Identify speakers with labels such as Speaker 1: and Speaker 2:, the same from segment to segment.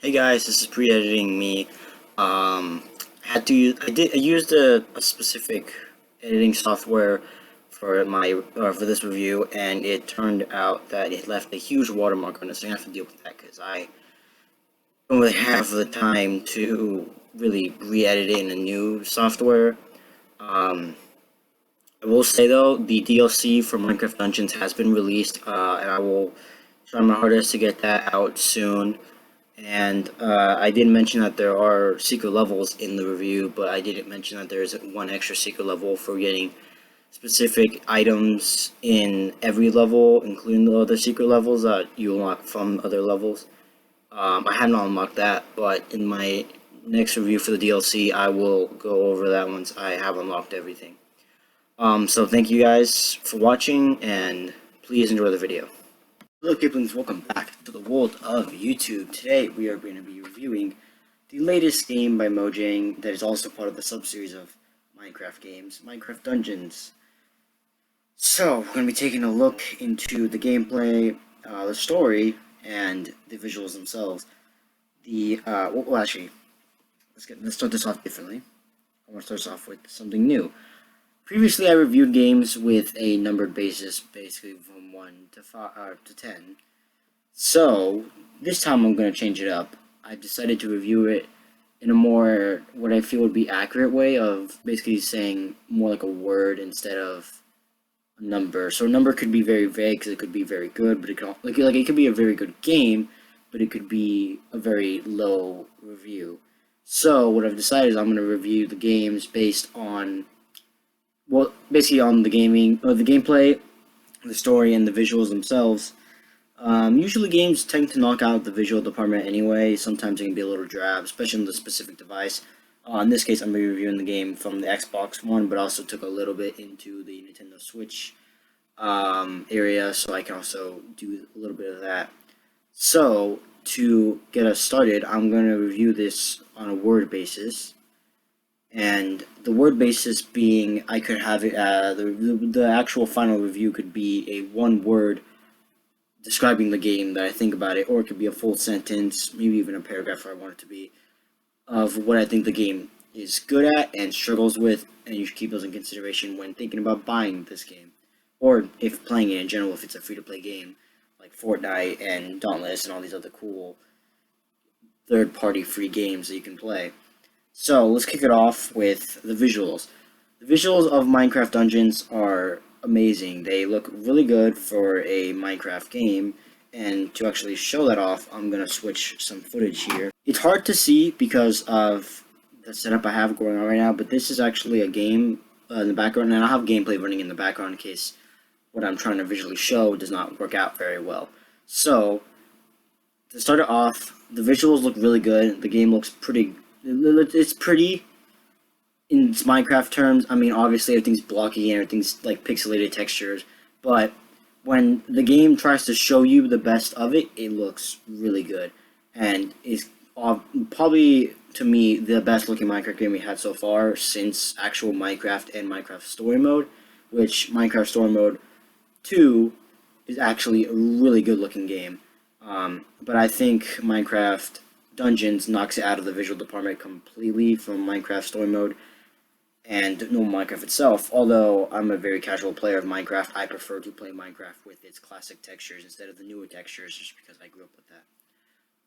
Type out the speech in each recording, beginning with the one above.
Speaker 1: Hey guys, this is pre-editing me. I used a specific editing software for for this review, and it turned out that it left a huge watermark on it. So I have to deal with that because I don't really have the time to really re-edit it in a new software. Um, I will say though, the DLC for Minecraft Dungeons has been released, and I will try my hardest to get that out soon. And I did mention that there are secret levels in the review, but I didn't mention that there's one extra secret level for getting specific items in every level, including the other secret levels that you unlock from other levels. I have not unlocked that, but in my next review for the DLC, I will go over that once I have unlocked everything. So thank you guys for watching, and please enjoy the video. Hello Kiplings, welcome back to the world of YouTube. Today we are going to be reviewing the latest game by Mojang that is also part of the sub-series of Minecraft games, Minecraft Dungeons. So, we're going to be taking a look into the gameplay, the story, and the visuals themselves. Actually, let's start this off differently. I want to start this off with something new. Previously, I reviewed games with a numbered basis, basically from 1 to 10. So, this time I'm going to change it up. I've decided to review it in a more, what I feel would be accurate way of basically saying more like a word instead of a number. So a number could be very vague because it could be very good, but it could, it could be a very good game, but it could be a very low review. So, what I've decided is I'm going to review the games based on basically on the gameplay, the story, and the visuals themselves. Usually games tend to knock out the visual department anyway. Sometimes it can be a little drab, especially on the specific device. In this case, I'm going to be reviewing the game from the Xbox One, but also took a little bit into the Nintendo Switch area, so I can also do a little bit of that. So, to get us started, I'm going to review this on a word basis. And the word basis being, I could have it, the actual final review could be a one word describing the game that I think about it, or it could be a full sentence, maybe even a paragraph if I want it to be, of what I think the game is good at and struggles with, and you should keep those in consideration when thinking about buying this game. Or if playing it in general, if it's a free-to-play game, like Fortnite and Dauntless and all these other cool third-party free games that you can play. So, let's kick it off with the visuals. The visuals of Minecraft Dungeons are amazing. They look really good for a Minecraft game, and to actually show that off, I'm going to switch some footage here. It's hard to see because of the setup I have going on right now, but this is actually a game in the background, and I have gameplay running in the background in case what I'm trying to visually show does not work out very well. So, to start it off, the visuals look really good. The game looks it's pretty in Minecraft terms. I mean, obviously everything's blocky and everything's like pixelated textures, but when the game tries to show you the best of it, it looks really good, and is probably, to me, the best looking Minecraft game we had so far since actual Minecraft and Minecraft Story Mode, which Minecraft Story Mode 2 is actually a really good looking game. But I think Minecraft Dungeons knocks it out of the visual department completely from Minecraft Story Mode and normal Minecraft itself. Although I'm a very casual player of Minecraft, I prefer to play Minecraft with its classic textures instead of the newer textures, just because I grew up with that.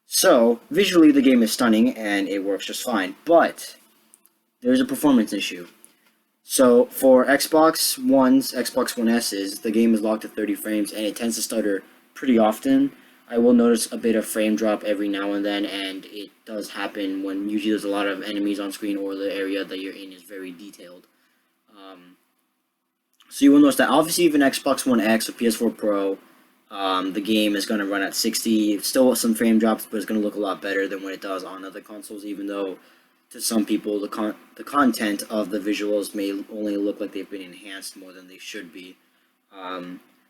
Speaker 1: So, visually the game is stunning and it works just fine, but there's a performance issue. So, for Xbox Ones, Xbox One S's, the game is locked at 30 frames and it tends to stutter pretty often. I will notice a bit of frame drop every now and then, and it does happen when usually there's a lot of enemies on screen or the area that you're in is very detailed. So you will notice that obviously even Xbox One X or PS4 Pro, the game is going to run at 60, still with some frame drops, but it's going to look a lot better than what it does on other consoles, even though to some people the content of the visuals may only look like they've been enhanced more than they should be.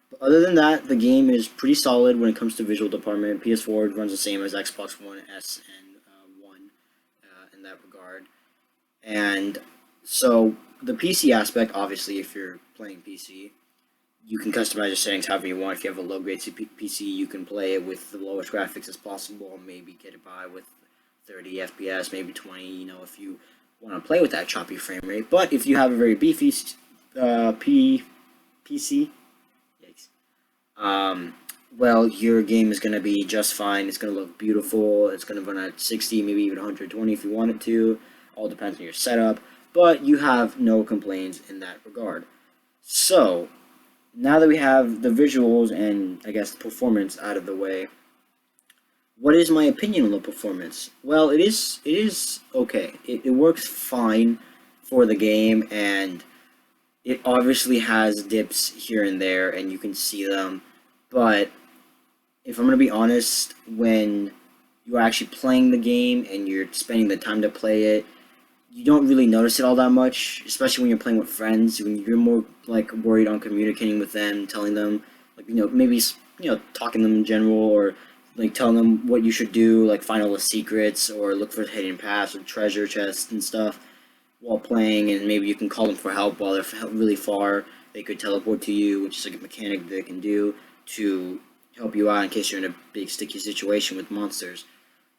Speaker 1: But other than that, the game is pretty solid when it comes to visual department. PS4 runs the same as Xbox One S and One in that regard. And so the PC aspect, obviously, if you're playing PC, you can customize your settings however you want. If you have a low-grade PC, you can play it with the lowest graphics as possible, maybe get it by with 30 FPS, maybe 20, if you want to play with that choppy frame rate. But if you have a very beefy PC, yikes, well, your game is going to be just fine. It's going to look beautiful. It's going to run at 60, maybe even 120 if you want it to. All depends on your setup. But you have no complaints in that regard. So, now that we have the visuals and, I guess, the performance out of the way, what is my opinion on the performance? Well, it is okay. It works fine for the game, and it obviously has dips here and there, and you can see them. But if I'm going to be honest, when you're actually playing the game and you're spending the time to play it, you don't really notice it all that much, especially when you're playing with friends, when you're more, like, worried on communicating with them, telling them, like, maybe, talking to them in general, or, like, telling them what you should do, like, find all the secrets, or look for hidden paths, or treasure chests and stuff, while playing, and maybe you can call them for help while they're really far. They could teleport to you, which is, like, a mechanic they can do to help you out in case you're in a big sticky situation with monsters.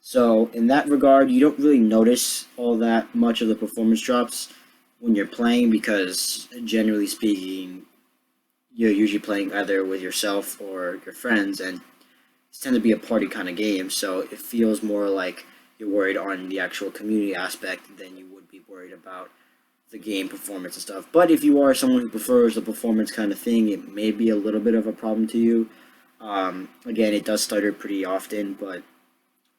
Speaker 1: So, in that regard, you don't really notice all that much of the performance drops when you're playing, because, generally speaking, you're usually playing either with yourself or your friends, and it's tend to be a party kind of game, so it feels more like you're worried on the actual community aspect than you would be worried about the game performance and stuff. But if you are someone who prefers the performance kind of thing, it may be a little bit of a problem to you. Again, it does stutter pretty often, but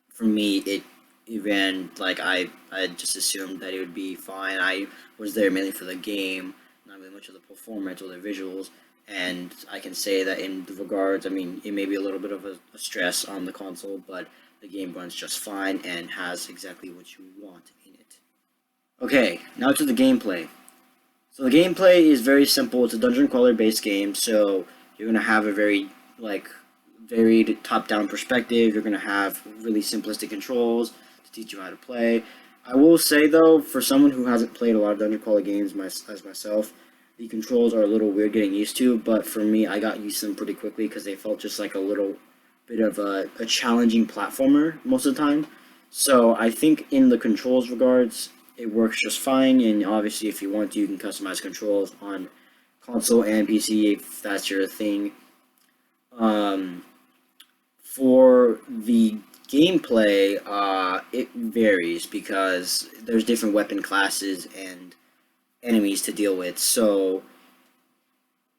Speaker 1: for me, it even, like, I just assumed that it would be fine. I was there mainly for the game, not really much of the performance or the visuals, and I can say that in the regards, I mean, it may be a little bit of a stress on the console, but the game runs just fine and has exactly what you want in it. Okay, now to the gameplay. So the gameplay is very simple. It's a dungeon crawler based game, so you're going to have a very, like, varied top-down perspective. You're going to have really simplistic controls to teach you how to play. I will say, though, for someone who hasn't played a lot of dungeon crawler games as myself, the controls are a little weird getting used to, but for me, I got used to them pretty quickly because they felt just like a little bit of a challenging platformer most of the time. So I think in the controls regards, it works just fine, and obviously if you want to, you can customize controls on console and PC if that's your thing. For the gameplay, it varies because there's different weapon classes and enemies to deal with. So,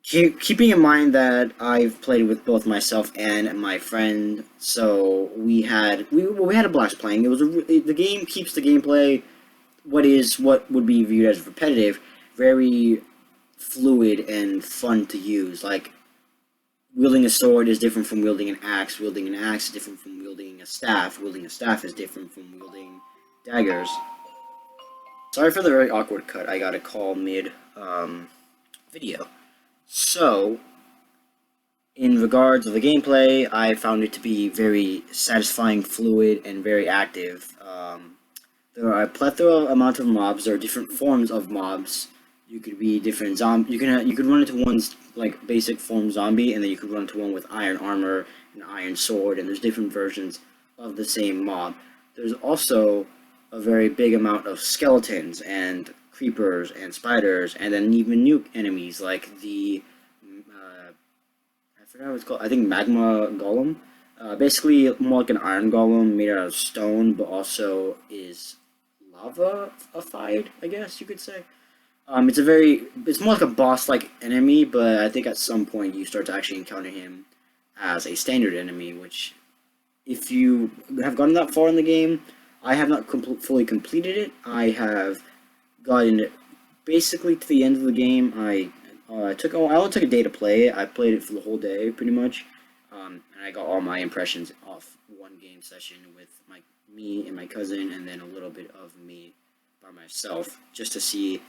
Speaker 1: keeping in mind that I've played with both myself and my friend, so we had a blast playing. It was the game keeps the gameplay what would be viewed as repetitive, very fluid and fun to use. Like, wielding a sword is different from wielding an axe. Wielding an axe is different from wielding a staff. Wielding a staff is different from wielding daggers. Sorry for the very awkward cut. I got a call mid video. So, in regards to the gameplay, I found it to be very satisfying, fluid, and very active. There are a plethora amount of mobs. There are different forms of mobs. You could be different zombie. You could run into one's, like, basic form zombie, and then you could run into one with iron armor and iron sword. And there's different versions of the same mob. There's also a very big amount of skeletons and creepers and spiders, and then even new enemies like the I forgot what it's called. I think magma golem. Basically more like an iron golem made out of stone, but also is lava-ified, I guess you could say. It's more like a boss-like enemy, but I think at some point you start to actually encounter him as a standard enemy, which, if you have gotten that far in the game, I have not fully completed it. I have gotten basically to the end of the game. I only took a day to play it. I played it for the whole day, pretty much, and I got all my impressions off one game session with me and my cousin, and then a little bit of me by myself, just to see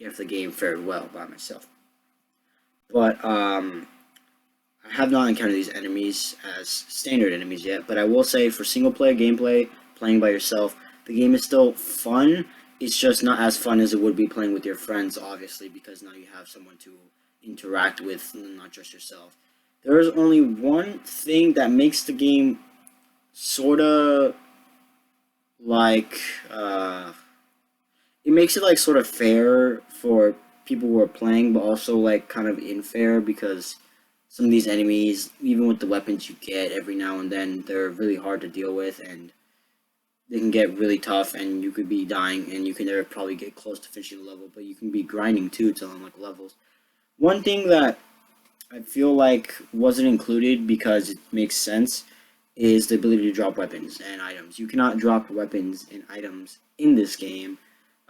Speaker 1: if the game fared well by myself. But I have not encountered these enemies as standard enemies yet. But I will say, for single player gameplay, playing by yourself, the game is still fun. It's just not as fun as it would be playing with your friends, obviously, because now you have someone to interact with, not just yourself. There is only one thing that makes the game sorta like it makes it like sort of fair for people who are playing, but also like kind of unfair because some of these enemies, even with the weapons you get every now and then, they're really hard to deal with, and they can get really tough, and you could be dying, and you can never probably get close to finishing the level, but you can be grinding too to unlock levels. One thing that I feel like wasn't included because it makes sense is the ability to drop weapons and items. You cannot drop weapons and items in this game,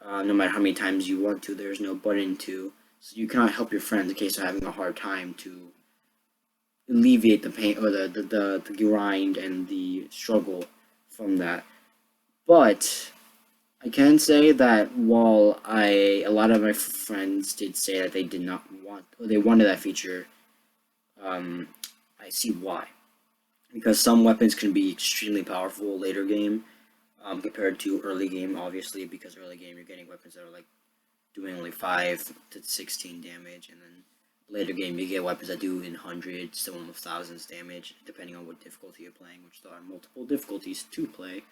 Speaker 1: no matter how many times you want to. There's no button to, so you cannot help your friends in case they're having a hard time to alleviate the pain or the grind and the struggle from that. But I can say that while a lot of my friends did say that they did not want, or they wanted that feature, I see why. Because some weapons can be extremely powerful later game, compared to early game, obviously, because early game you're getting weapons that are like doing only 5 to 16 damage, and then later game you get weapons that do in hundreds to almost thousands damage, depending on what difficulty you're playing, which there are multiple difficulties to play.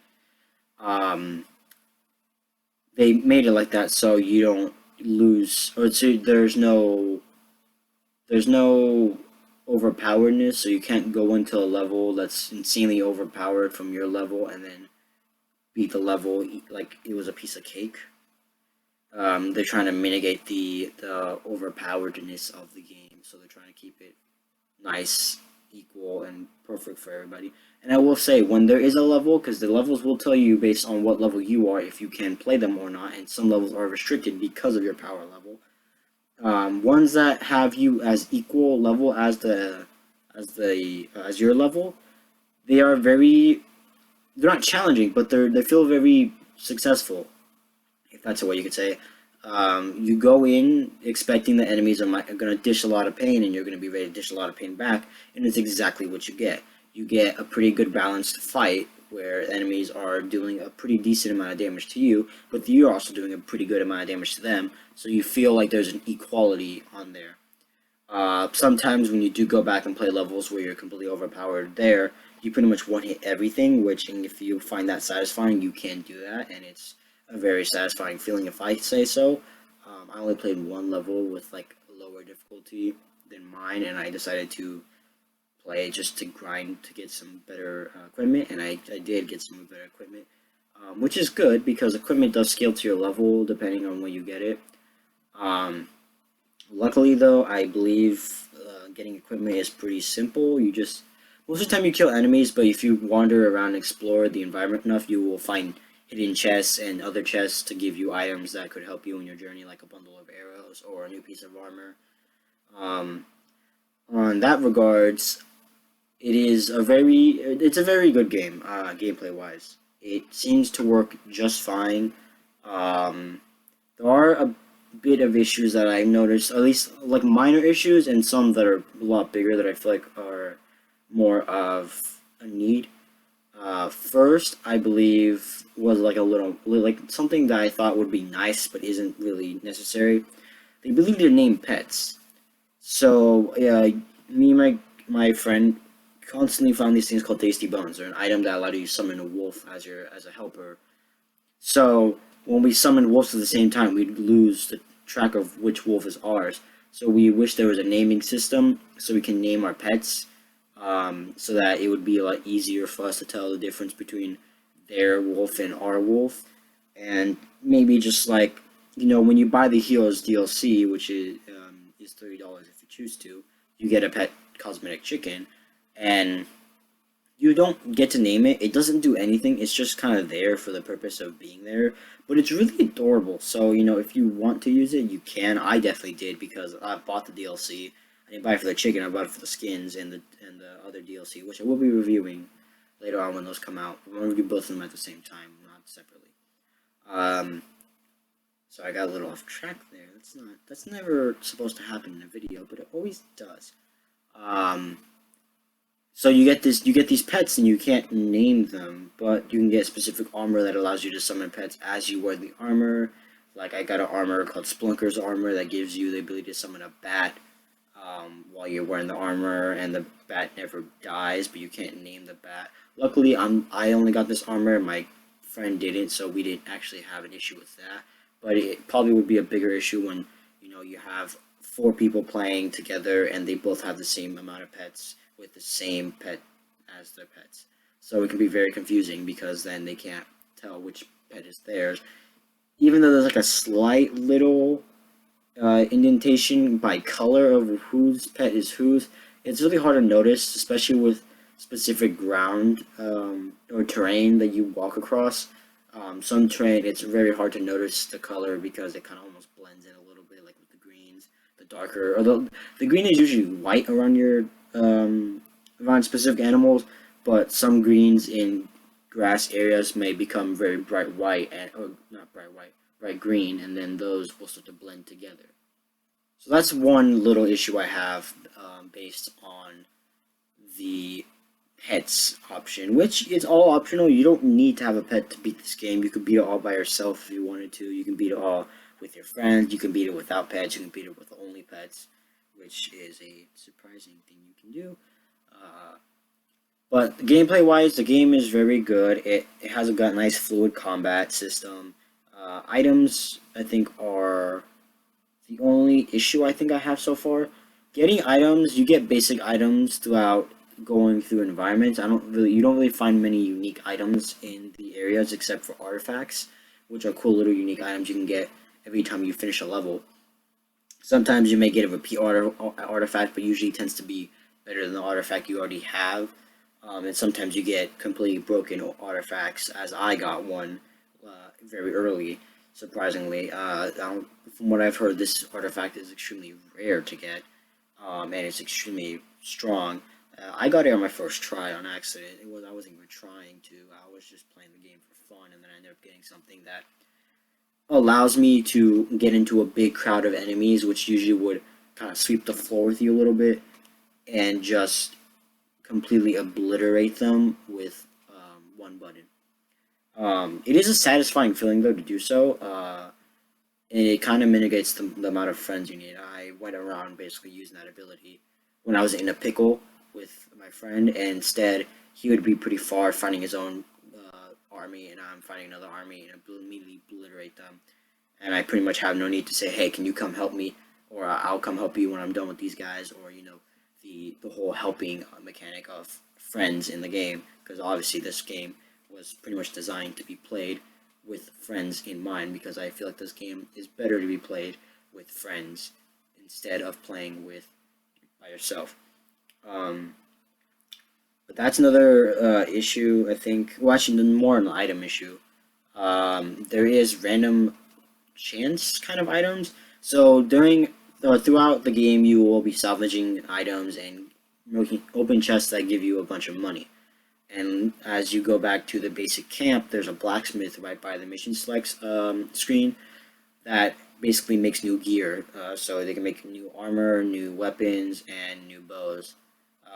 Speaker 1: They made it like that so you don't lose, or so there's no overpoweredness, so you can't go into a level that's insanely overpowered from your level and then beat the level like it was a piece of cake. They're trying to mitigate the overpoweredness of the game, so they're trying to keep it nice, equal, and perfect for everybody. And I will say, when there is a level, because the levels will tell you based on what level you are if you can play them or not, and some levels are restricted because of your power level. Ones that have you as equal level as your level, they are very, they're not challenging, but they feel very successful, if that's a way you could say. You go in expecting the enemies are going to dish a lot of pain, and you're going to be ready to dish a lot of pain back, and it's exactly what you get. You get a pretty good balanced fight where enemies are doing a pretty decent amount of damage to you, but you're also doing a pretty good amount of damage to them, so you feel like there's an equality on there. Sometimes when you do go back and play levels where you're completely overpowered there, you pretty much one-hit everything, which, and if you find that satisfying, you can do that, and it's a very satisfying feeling if I say so. I only played one level with like a lower difficulty than mine, and I decided to play just to grind to get some better equipment, and I did get some better equipment, which is good because equipment does scale to your level depending on when you get it. Luckily though, I believe getting equipment is pretty simple. You just, most of the time you kill enemies, but if you wander around and explore the environment enough, you will find hidden chests and other chests to give you items that could help you in your journey, like a bundle of arrows or a new piece of armor. On that regards, it's a very good game, gameplay wise. It seems to work just fine. There are a bit of issues that I've noticed, at least like minor issues, and some that are a lot bigger that I feel like are more of a need. First, I believe, was like like something that I thought would be nice but isn't really necessary. They believe to name pets. So, yeah, me and my friend constantly found these things called tasty bones. They're an item that allowed you to summon a wolf as a helper. So when we summoned wolves at the same time, we'd lose the track of which wolf is ours. So we wish there was a naming system so we can name our pets, so that it would be a lot easier for us to tell the difference between their wolf and our wolf. And maybe just like, when you buy the Heroes DLC, which is $30 if you choose to, you get a pet cosmetic chicken, and you don't get to name it. It doesn't do anything. It's just kind of there for the purpose of being there. But it's really adorable. So, if you want to use it, you can. I definitely did because I bought the DLC. I didn't buy it for the chicken. I bought it for the skins and the other DLC, which I will be reviewing later on when those come out. I'm going to review both of them at the same time, not separately. So I got a little off track there. That's never supposed to happen in a video, but it always does. So you get these pets and you can't name them, but you can get specific armor that allows you to summon pets as you wear the armor. Like I got an armor called Splunker's armor that gives you the ability to summon a bat while you're wearing the armor, and the bat never dies, but you can't name the bat. Luckily, I only got this armor, and my friend didn't, so we didn't actually have an issue with that. But it probably would be a bigger issue when you have four people playing together and they both have the same amount of pets with the same pet as their pets. So it can be very confusing because then they can't tell which pet is theirs. Even though there's like a slight little indentation by color of whose pet is whose, it's really hard to notice, especially with specific ground or terrain that you walk across. Some terrain, it's very hard to notice the color because it kind of almost blends in a little bit, like with the greens, the darker. Although the green is usually white around your around specific animals, but some greens in grass areas may become very bright white, and or not bright white, bright green, and then those will start to blend together. So that's one little issue I have based on the pets option, which is all optional. You don't need to have a pet to beat this game. You could beat it all by yourself if you wanted to. You can beat it all with your friends. You can beat it without pets. You can beat it with only pets, which is a surprising thing you can do. But gameplay-wise, the game is very good. It has a nice fluid combat system. Items, I think, are the only issue I think I have so far. Getting items, you get basic items throughout going through environments. You don't really find many unique items in the areas except for artifacts, which are cool little unique items you can get every time you finish a level. Sometimes you may get a repeat artifact, but usually it tends to be better than the artifact you already have. And sometimes you get completely broken artifacts, as I got one very early, surprisingly. From what I've heard, this artifact is extremely rare to get, and it's extremely strong. I got it on my first try on accident. I wasn't even trying to. I was just playing the game for fun, and then I ended up getting something that allows me to get into a big crowd of enemies, which usually would kind of sweep the floor with you a little bit, and just completely obliterate them with one button. It is a satisfying feeling though to do so, and it kind of mitigates the amount of friends you need. I went around basically using that ability when I was in a pickle with my friend, and instead he would be pretty far finding his own army, and I'm fighting another army, and immediately obliterate them. And I pretty much have no need to say, hey, can you come help me, or I'll come help you when I'm done with these guys, or the whole helping mechanic of friends in the game, because obviously this game was pretty much designed to be played with friends in mind, because I feel like this game is better to be played with friends instead of playing by yourself. But that's another issue, I think. Well, actually, more an item issue. There is random chance kind of items. So throughout the game, you will be salvaging items and open chests that give you a bunch of money. And as you go back to the basic camp, there's a blacksmith right by the mission select screen that basically makes new gear. So they can make new armor, new weapons, and new bows.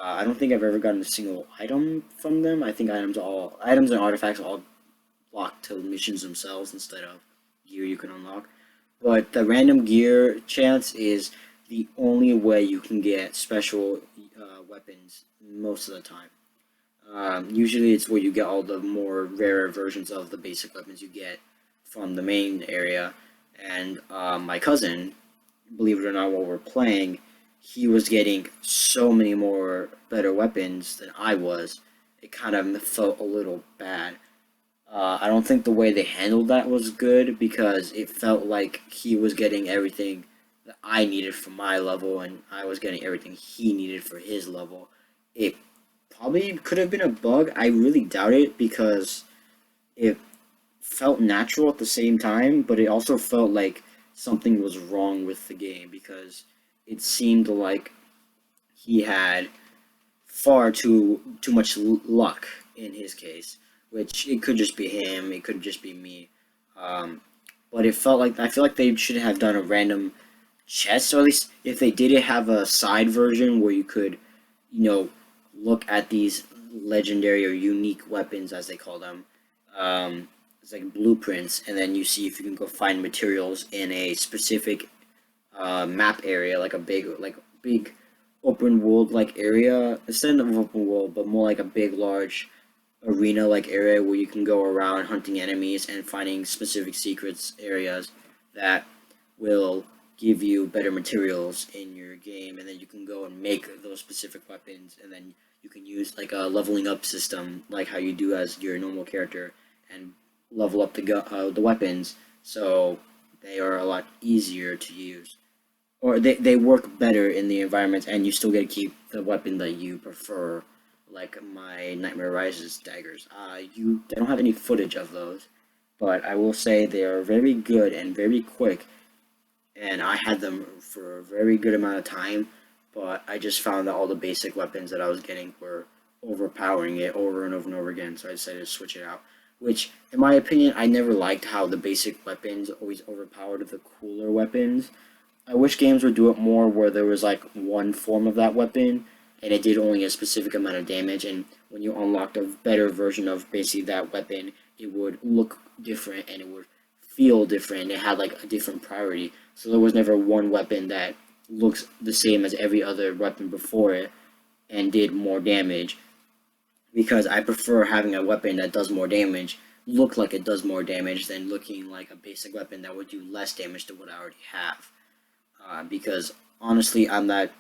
Speaker 1: I don't think I've ever gotten a single item from them. I think items and artifacts are all locked to missions themselves instead of gear you can unlock. But the random gear chance is the only way you can get special weapons most of the time. Usually it's where you get all the more rarer versions of the basic weapons you get from the main area. And my cousin, believe it or not, while we're playing, he was getting so many more better weapons than I was. It kind of felt a little bad. I don't think the way they handled that was good, because it felt like he was getting everything that I needed for my level, and I was getting everything he needed for his level. It probably could have been a bug. I really doubt it, because it felt natural at the same time, but it also felt like something was wrong with the game, because it seemed like he had far too much luck in his case, which it could just be him, it could just be me. But I feel like they should have done a random chest, or at least if they did it, have a side version where you could, look at these legendary or unique weapons, as they call them. It's like blueprints, and then you see if you can go find materials in a specific map area, like a big open world like area instead of open world, but more like a big, large arena like area where you can go around hunting enemies and finding specific secrets areas that will give you better materials in your game, and then you can go and make those specific weapons, and then you can use like a leveling up system like how you do as your normal character and level up the weapons so they are a lot easier to use, or they work better in the environment, and you still get to keep the weapon that you prefer, like my Nightmare Rises daggers. They don't have any footage of those, but I will say they are very good and very quick, and I had them for a very good amount of time, but I just found that all the basic weapons that I was getting were overpowering it over and over and over again, so I decided to switch it out. Which, in my opinion, I never liked how the basic weapons always overpowered the cooler weapons. I wish games would do it more where there was like one form of that weapon and it did only a specific amount of damage, and when you unlocked a better version of basically that weapon, it would look different and it would feel different. It had like a different priority. So there was never one weapon that looks the same as every other weapon before it and did more damage, because I prefer having a weapon that does more damage look like it does more damage than looking like a basic weapon that would do less damage to what I already have. Because honestly, I'm that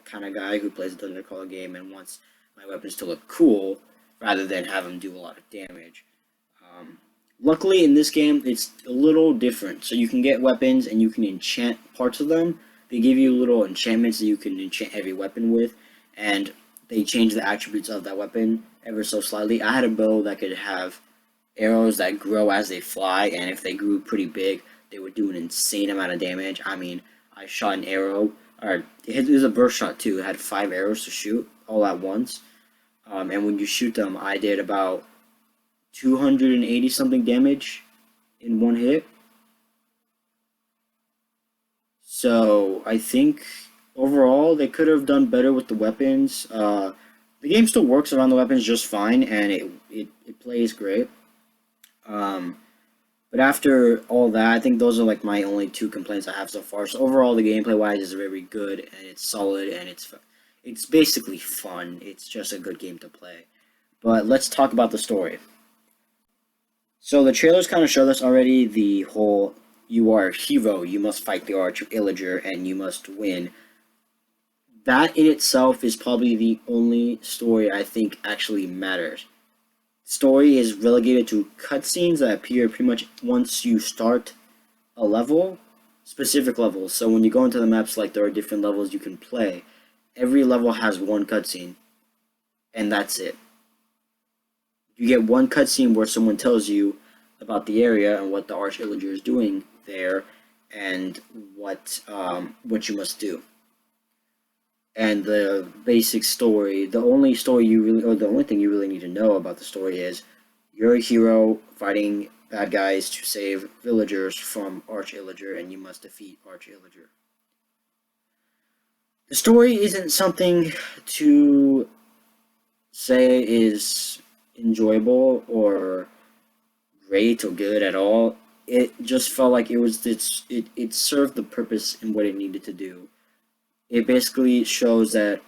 Speaker 1: kind of guy who plays a Dungeon Crawler game and wants my weapons to look cool rather than have them do a lot of damage. Luckily, in this game, it's a little different. So you can get weapons and you can enchant parts of them. They give you little enchantments that you can enchant every weapon with, and they change the attributes of that weapon ever so slightly. I had a bow that could have arrows that grow as they fly, and if they grew pretty big, they would do an insane amount of damage. I mean, I shot an arrow, or it was a burst shot too. It had 5 arrows to shoot all at once, and when you shoot them, I did about 280 something damage in one hit. So I think overall they could have done better with the weapons. The game still works around the weapons just fine, and it plays great. But after all that, I think those are like my only 2 complaints I have so far. So overall, the gameplay wise is very good, and it's solid, and it's basically fun. It's just a good game to play. But let's talk about the story. So the trailers kind of showed us already the whole you are a hero, you must fight the Arch Illager, and you must win. That in itself is probably the only story I think actually matters. Story is relegated to cutscenes that appear pretty much once you start a level, specific levels. So when you go into the maps, like there are different levels you can play. Every level has one cutscene, and that's it. You get one cutscene where someone tells you about the area and what the Arch Illager is doing there, and what you must do. And the basic story, the only story you really, or the only thing you really need to know about the story is you're a hero fighting bad guys to save villagers from Arch Illager, and you must defeat Arch Illager. The story isn't something to say is enjoyable or great or good at all. It just felt like it served the purpose in what it needed to do. It basically shows that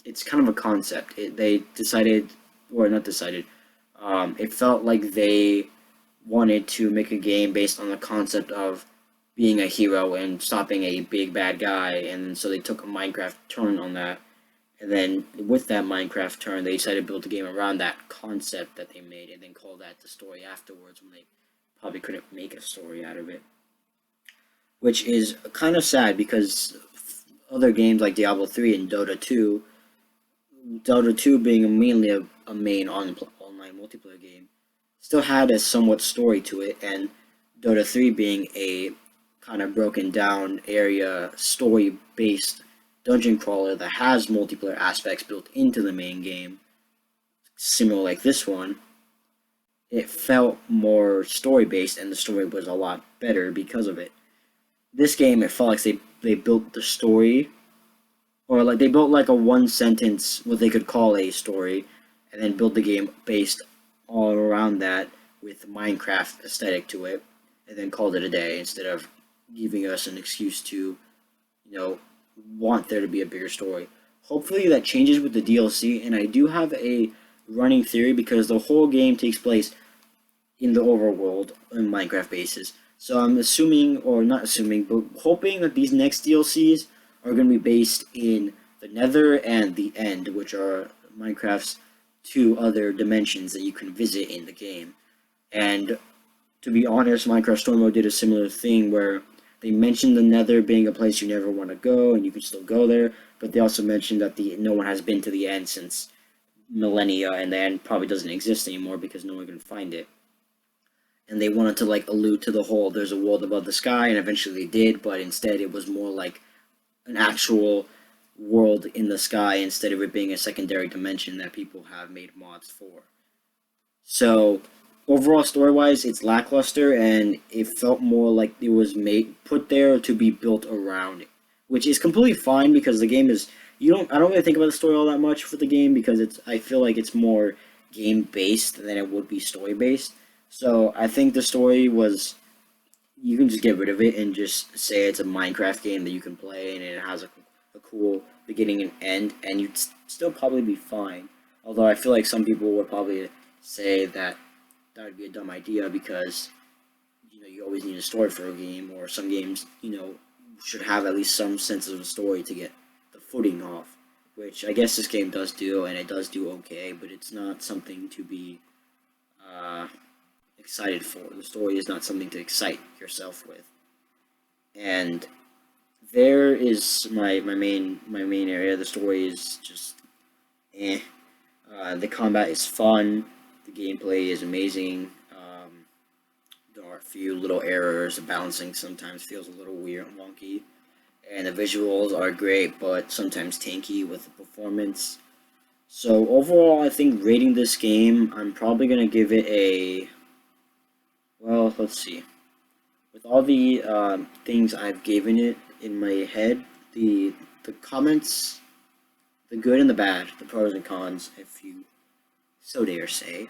Speaker 1: it's kind of a concept. They decided, or not decided, it felt like they wanted to make a game based on the concept of being a hero and stopping a big bad guy, and so they took a Minecraft turn on that. And then with that Minecraft turn, they decided to build a game around that concept that they made, and then call that the story afterwards when they probably couldn't make a story out of it. Which is kind of sad because other games like Diablo 3 and Dota 2, Dota 2 being mainly a main online multiplayer game, still had a somewhat story to it, and Dota 3 being a kind of broken down area story-based dungeon crawler that has multiplayer aspects built into the main game, similar like this one, it felt more story-based, and the story was a lot better because of it. This game, it felt like they built the story, or like they built like a one sentence, what they could call a story, and then built the game based all around that with Minecraft aesthetic to it, and then called it a day instead of giving us an excuse to, you know, want there to be a bigger story. Hopefully that changes with the DLC, and I do have a running theory because the whole game takes place in the overworld on Minecraft basis. So I'm assuming, or not assuming, but hoping that these next DLCs are going to be based in the Nether and the End, which are Minecraft's two other dimensions that you can visit in the game. And to be honest, Minecraft Story Mode did a similar thing where they mentioned the Nether being a place you never want to go, and you can still go there. But they also mentioned that no one has been to the End since millennia, and the End probably doesn't exist anymore because no one can find it. And they wanted to like allude to the whole there's a world above the sky, and eventually they did, but instead it was more like an actual world in the sky instead of it being a secondary dimension that people have made mods for. So overall story-wise, it's lackluster, and it felt more like it was put there to be built around it, which is completely fine because the game is I don't really think about the story all that much for the game because I feel like it's more game based than it would be story based. So I think the story was, you can just get rid of it and just say it's a Minecraft game that you can play and it has a cool beginning and end, and you'd still probably be fine. Although I feel like some people would probably say that would be a dumb idea because, you always need a story for a game, or some games, should have at least some sense of a story to get the footing off, which I guess this game does do, and it does do okay, but it's not something to be excited for. The story is not something to excite yourself with. And there is my main area. The story is just the combat is fun. The gameplay is amazing. There are a few little errors. The balancing sometimes feels a little weird and wonky. And the visuals are great, but sometimes tanky with the performance. So overall, I think rating this game, I'm probably going to give it a... Well, let's see. With all the things I've given it in my head, the comments, the good and the bad, the pros and cons, if you so dare say,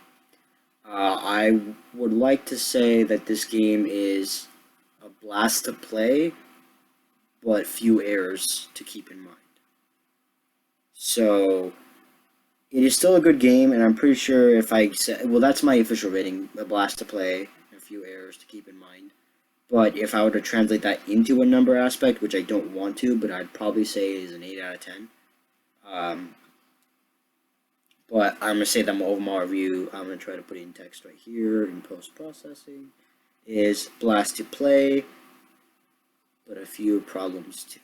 Speaker 1: I would like to say that this game is a blast to play, but few errors to keep in mind. So it is still a good game, and I'm pretty sure if I said, well, that's my official rating, a blast to play, and a few errors to keep in mind. But if I were to translate that into a number aspect, which I don't want to, but I'd probably say is an 8 out of 10. But I'm going to say that my overall review, I'm going to try to put it in text right here in post-processing, is blast to play, but a few problems too.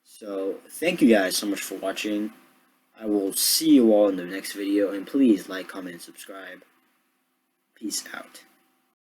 Speaker 1: So, thank you guys so much for watching. I will see you all in the next video, and please like, comment, and subscribe. Peace out.